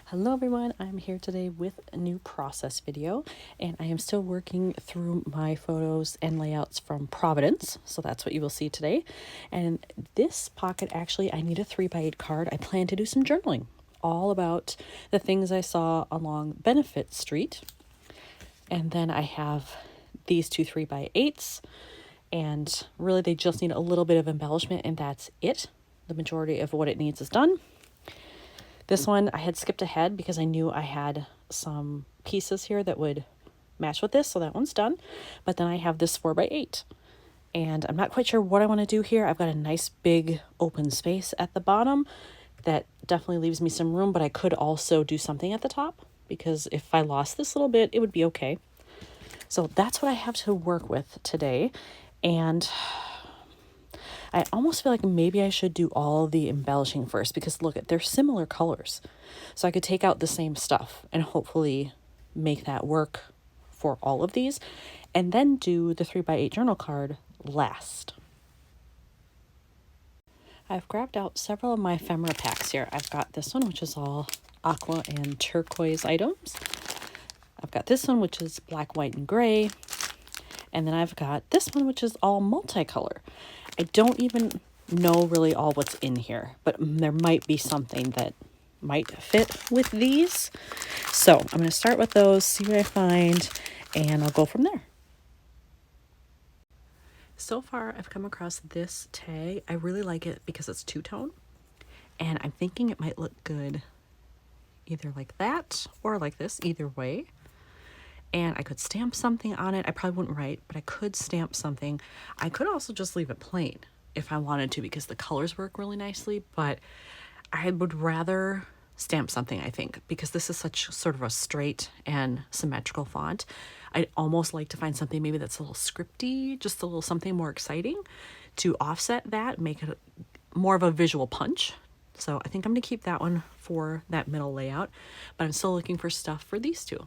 Hello everyone, I'm here today with a new process video and I am still working through my photos and layouts from Providence. So that's what you will see today. And this pocket, actually, I need a 3x8 card. I plan to do some journaling all about the things I saw along Benefit Street. And then I have these two 3x8s and really they just need a little bit of embellishment and that's it. The majority of what it needs is done. This one I had skipped ahead because I knew I had some pieces here that would match with this, so that one's done. But then I have this 4x8 and I'm not quite sure what I want to do here. I've got a nice big open space at the bottom that definitely leaves me some room, but I could also do something at the top because if I lost this little bit, it would be okay. So that's what I have to work with today. And I almost feel like maybe I should do all the embellishing first because look, they're similar colors. So I could take out the same stuff and hopefully make that work for all of these and then do the 3x8 journal card last. I've grabbed out several of my ephemera packs here. I've got this one, which is all aqua and turquoise items. I've got this one, which is black, white, and gray. And then I've got this one, which is all multicolor. I don't even know really all what's in here, but there might be something that might fit with these. So I'm going to start with those, see what I find, and I'll go from there. So far, I've come across this tag. I really like it because it's two-tone, and I'm thinking it might look good either like that or like this, either way. And I could stamp something on it. I probably wouldn't write, but I could stamp something. I could also just leave it plain if I wanted to because the colors work really nicely, but I would rather stamp something, I think, because this is such sort of a straight and symmetrical font. I'd almost like to find something maybe that's a little scripty, just a little something more exciting to offset that, make it more of a visual punch. So I think I'm gonna keep that one for that middle layout, but I'm still looking for stuff for these two.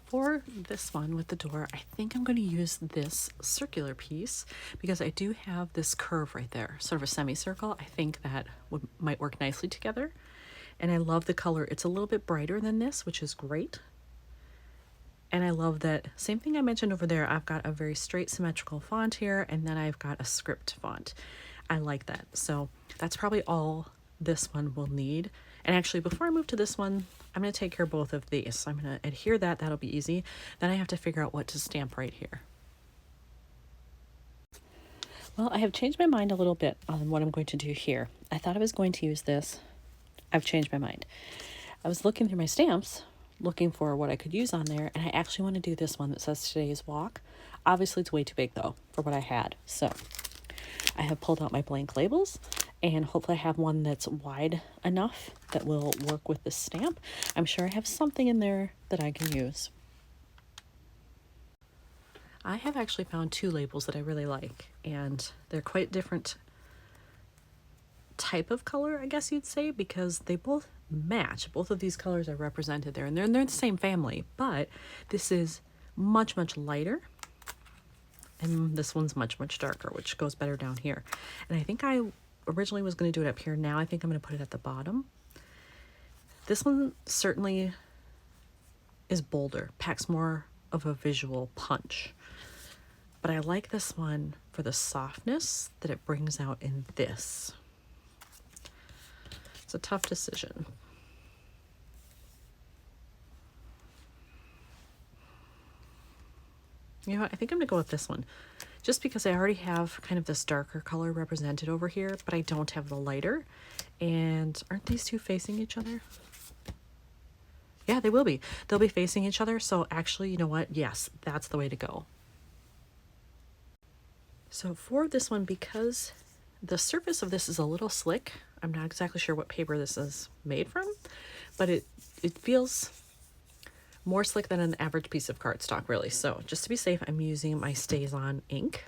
For this one with the door, I think I'm going to use this circular piece because I do have this curve right there, sort of a semicircle. I think that might work nicely together. And I love the color. It's a little bit brighter than this, which is great. And I love that same thing I mentioned over there. I've got a very straight symmetrical font here, and then I've got a script font. I like that. So that's probably all this one will need. And actually, before I move to this one, I'm going to take care of both of these. So I'm going to adhere that. That'll be easy. Then I have to figure out what to stamp right here. Well, I have changed my mind a little bit on what I'm going to do here. I thought I was going to use this. I've changed my mind. I was looking through my stamps, looking for what I could use on there, and I actually want to do this one that says today's walk. Obviously, it's way too big, though, for what I had. So I have pulled out my blank labels, and hopefully I have one that's wide enough that will work with this stamp. I'm sure I have something in there that I can use. I have actually found two labels that I really like, and they're quite different type of color, I guess you'd say, because they both match. Both of these colors are represented there, and they're the same family, but this is much, much lighter. And this one's much, much darker, which goes better down here. And I think I originally was going to do it up here. Now I think I'm going to put it at the bottom. This one certainly is bolder, packs more of a visual punch. But I like this one for the softness that it brings out in this. It's a tough decision. You know what? I think I'm going to go with this one. Just because I already have kind of this darker color represented over here, but I don't have the lighter. And aren't these two facing each other? Yeah, they will be. They'll be facing each other. So actually, you know what? Yes, that's the way to go. So for this one, because the surface of this is a little slick, I'm not exactly sure what paper this is made from, but it feels more slick than an average piece of cardstock, really. So just to be safe, I'm using my Stays On ink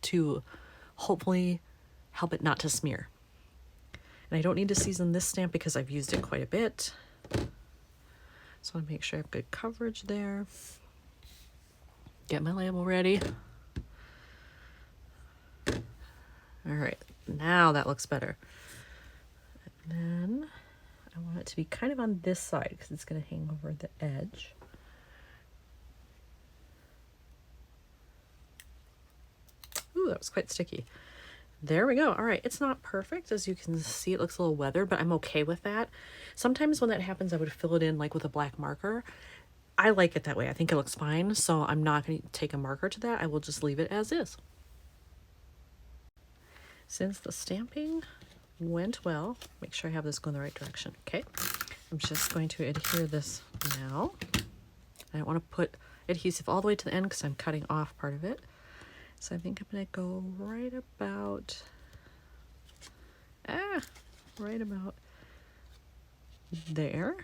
to hopefully help it not to smear. And I don't need to season this stamp because I've used it quite a bit. So I want to make sure I have good coverage there. Get my label ready. All right, now that looks better. And then I want it to be kind of on this side because it's going to hang over the edge. Ooh, that was quite sticky. There we go. All right, it's not perfect. As you can see, it looks a little weathered, but I'm okay with that. Sometimes when that happens, I would fill it in like with a black marker. I like it that way. I think it looks fine, so I'm not going to take a marker to that. I will just leave it as is. Since the stamping went well, make sure I have this going the right direction. Okay, I'm just going to adhere this now. I don't want to put adhesive all the way to the end because I'm cutting off part of it. So I think I'm going to go right about there.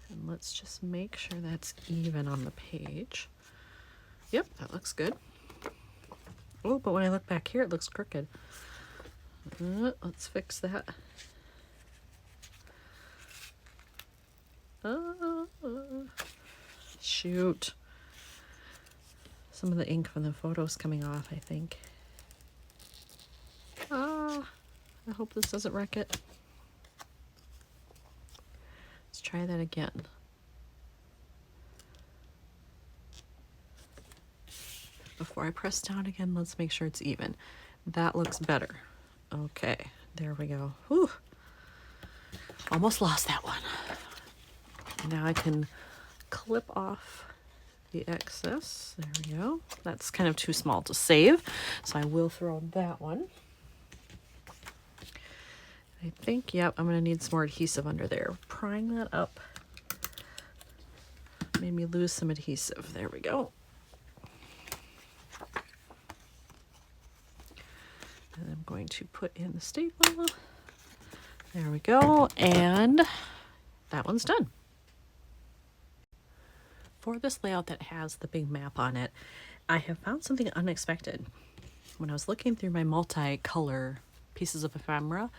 And let's just make sure that's even on the page. Yep, that looks good. Oh, but when I look back here, it looks crooked. Let's fix that. Shoot. Some of the ink from the photos coming off, I think. I hope this doesn't wreck it. Let's try that again. Before I press down again, let's make sure it's even. That looks better. Okay, there we go. Whew. Almost lost that one. Now I can clip off the excess. There we go. That's kind of too small to save, so I will throw that one. I think, yep, I'm going to need some more adhesive under there. Prying that up made me lose some adhesive. There we go. And I'm going to put in the staple. There we go, and that one's done. For this layout that has the big map on it, I have found something unexpected. When I was looking through my multicolor pieces of ephemera,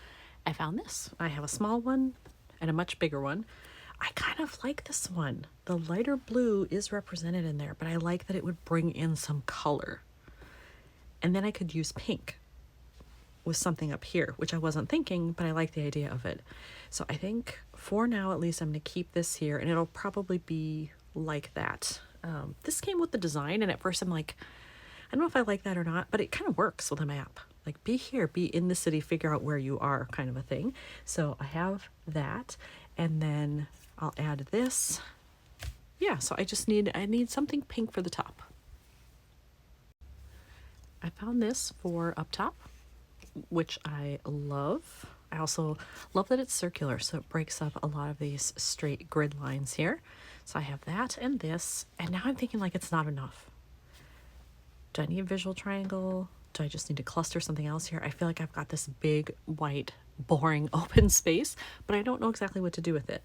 I found this. I have a small one and a much bigger one. I kind of like this one. The lighter blue is represented in there, but I like that it would bring in some color. And then I could use pink with something up here, which I wasn't thinking, but I like the idea of it. So I think for now, at least, I'm going to keep this here, and it'll probably be like that. This came with the design, and at first I'm like, I don't know if I like that or not, but it kind of works with a map. Like, be here, be in the city, figure out where you are, kind of a thing. So I have that, and then I'll add this. Yeah, so I need something pink for the top. I found this for up top, which I love. I also love that it's circular, so it breaks up a lot of these straight grid lines here. So I have that and this, and now I'm thinking like it's not enough. Do I need a visual triangle? Do I just need to cluster something else here? I feel like I've got this big, white, boring open space, but I don't know exactly what to do with it.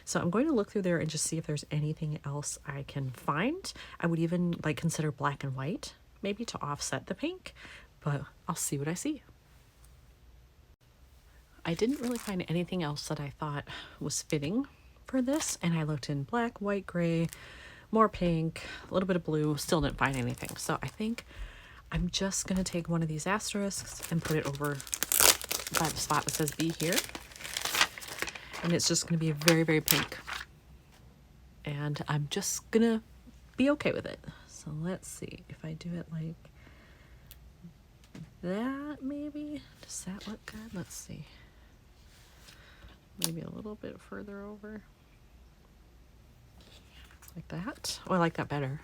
So I'm going to look through there and just see if there's anything else I can find. I would even like consider black and white, maybe to offset the pink, but I'll see what I see. I didn't really find anything else that I thought was fitting for this, and I looked in black, white, gray, more pink, a little bit of blue, still didn't find anything. So I think I'm just going to take one of these asterisks and put it over by the spot that says be here. And it's just going to be very, very pink. And I'm just going to be okay with it. So let's see if I do it like that, maybe. Does that look good? Let's see. Maybe a little bit further over. Like that. Oh, I like that better.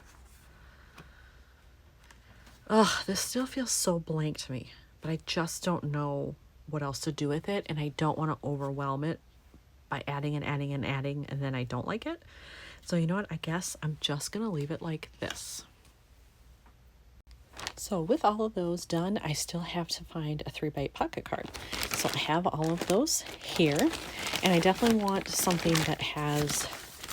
Ugh, this still feels so blank to me, but I just don't know what else to do with it, and I don't want to overwhelm it by adding and adding and adding, and then I don't like it. So you know what? I guess I'm just going to leave it like this. So with all of those done, I still have to find a 3x8 pocket card. So I have all of those here, and I definitely want something that has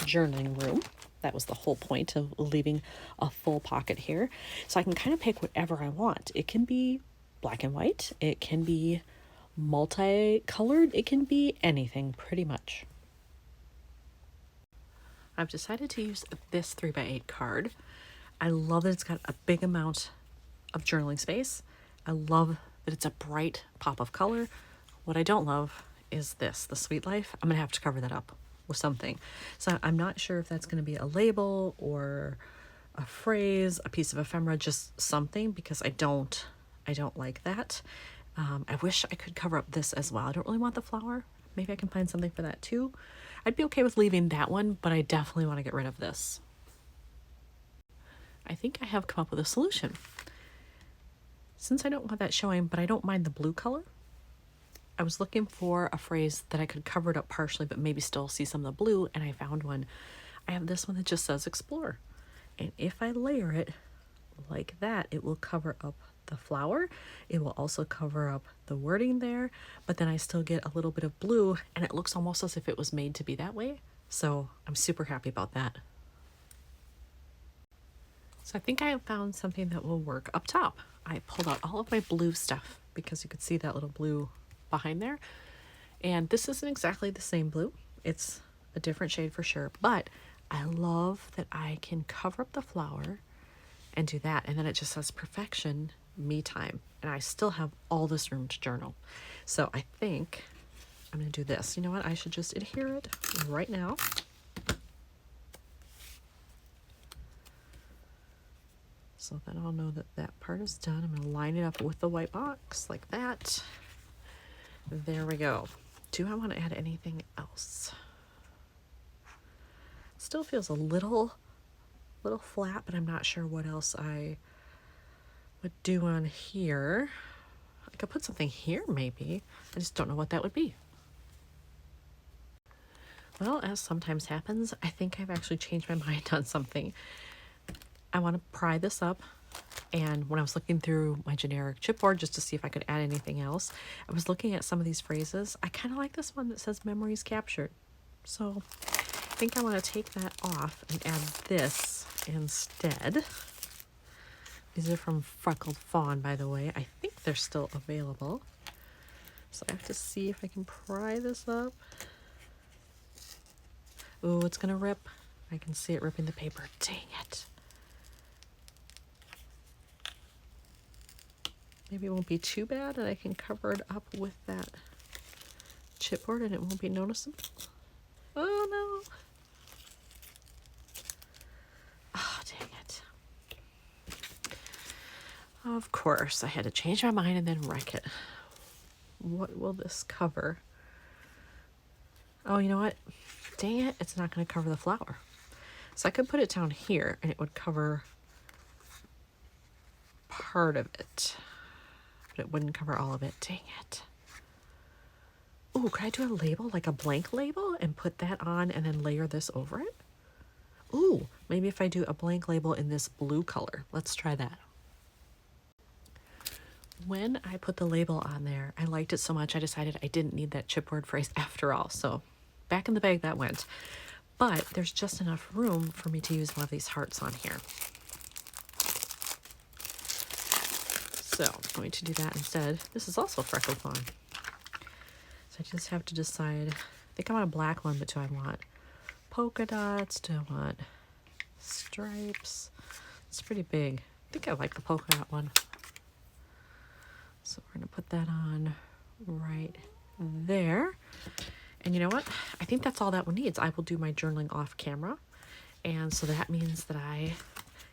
journaling room. That was the whole point of leaving a full pocket here. So I can kind of pick whatever I want. It can be black and white. It can be multicolored. It can be anything pretty much. I've decided to use this 3x8 card. I love that it's got a big amount of journaling space. I love that it's a bright pop of color. What I don't love is this, the Sweet Life. I'm gonna have to cover that up with something. So I'm not sure if that's gonna be a label or a phrase, a piece of ephemera, just something, because I don't like that. I wish I could cover up this as well. I don't really want the flower. Maybe I can find something for that too. I'd be okay with leaving that one, but I definitely want to get rid of this. I think I have come up with a solution. Since I don't want that showing, but I don't mind the blue color, I was looking for a phrase that I could cover it up partially, but maybe still see some of the blue, and I found one. I have this one that just says Explore. And if I layer it like that, it will cover up the flower. It will also cover up the wording there, but then I still get a little bit of blue, and it looks almost as if it was made to be that way. So I'm super happy about that. So I think I have found something that will work. Up top, I pulled out all of my blue stuff because you could see that little blue behind there. And this isn't exactly the same blue. It's a different shade for sure, but I love that I can cover up the flower and do that. And then it just says perfection, me time. And I still have all this room to journal. So I think I'm gonna do this. You know what? I should just adhere it right now. So then I'll know that that part is done. I'm gonna line it up with the white box like that. There we go. Do I want to add anything else? Still feels a little flat, but I'm not sure what else I would do on here. I could put something here maybe. I just don't know what that would be. Well, as sometimes happens, I think I've actually changed my mind on something. I want to pry this up, and when I was looking through my generic chipboard just to see if I could add anything else, I was looking at some of these phrases. I kind of like this one that says memories captured. So I think I want to take that off and add this instead. These are from Freckled Fawn, by the way. I think they're still available. So I have to see if I can pry this up. Ooh, it's gonna rip. I can see it ripping the paper. Dang it. Maybe it won't be too bad and I can cover it up with that chipboard and it won't be noticeable. Oh no. Oh, dang it. Of course, I had to change my mind and then wreck it. What will this cover? Oh, you know what? Dang it, it's not going to cover the flower. So I could put it down here and it would cover part of it, but it wouldn't cover all of it. Dang it. Ooh, could I do a label, like a blank label, and put that on and then layer this over it? Ooh, maybe if I do a blank label in this blue color. Let's try that. When I put the label on there, I liked it so much I decided I didn't need that chipboard phrase after all. So back in the bag that went. But there's just enough room for me to use one of these hearts on here. So I'm going to do that instead. This is also Freckled Fawn. So I just have to decide. I think I want a black one, but do I want polka dots? Do I want stripes? It's pretty big. I think I like the polka dot one. So we're going to put that on right there. And you know what? I think that's all that one needs. I will do my journaling off camera. And so that means that I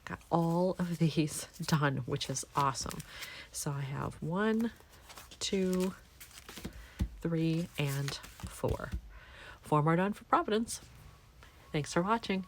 got all of these done, which is awesome. So I have 1, 2, 3, and 4. 4 more done for Providence. Thanks for watching.